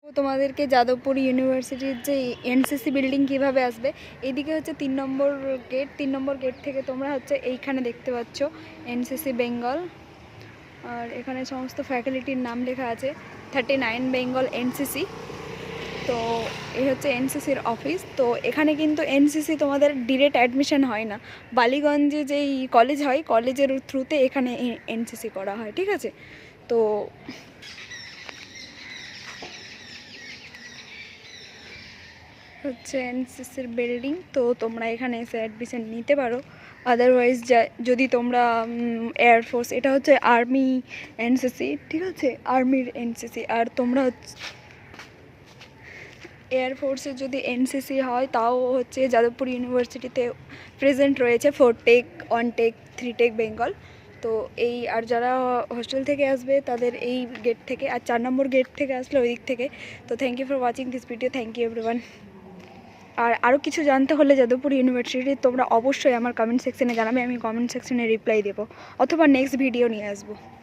তোমাদেরকে যাদবপুর ইউনিভার্সিটির যে এনসিসি বিল্ডিং কিভাবে আসবে, এইদিকে হচ্ছে 3 নম্বর গেট। 3 নম্বর গেট থেকে তোমরা হচ্ছে এইখানে দেখতে পাচ্ছ এনসিসি বেঙ্গল, আর এখানে সমস্ত ফ্যাকাল্টির নাম লেখা আছে 39 বেঙ্গল এনসিসি। তো এই হচ্ছে এনসিসির অফিস। তো এখানে কিন্তু এনসিসি তোমাদের ডিরেক্ট অ্যাডমিশন হয় না, বালিগঞ্জে যেই কলেজ হয় কলেজের থ্রুতে এখানে এনসিসি করা হয়, ঠিক আছে। তো হচ্ছে এনসিসির বিল্ডিং, তো তোমরা এখানে এসে অ্যাডমিশন নিতে পারো। আদারওয়াইজ যদি তোমরা এয়ারফোর্স, এটা হচ্ছে আর্মি এনসিসি, ঠিক আছে, আর্মির এনসিসি। আর তোমরা এয়ারফোর্সের যদি এনসিসি হয় তাও হচ্ছে যাদবপুর ইউনিভার্সিটিতে প্রেজেন্ট রয়েছে 4 টেক, 1 টেক, 3 টেক বেঙ্গল। তো এই আর যারা হোস্টেল থেকে আসবে তাদের এই গেট থেকে, আর 4 নম্বর গেট থেকে আসলে ওই দিক থেকে। তো thank you for watching this video, thank you everyone. আর আরও কিছু জানতে হলে যাদবপুর ইউনিভার্সিটি তোমরা অবশ্যই আমার কমেন্ট সেকশনে জানাবে, আমি কমেন্ট সেকশনে রিপ্লাই দেবো, অথবা নেক্সট ভিডিও নিয়ে আসবো।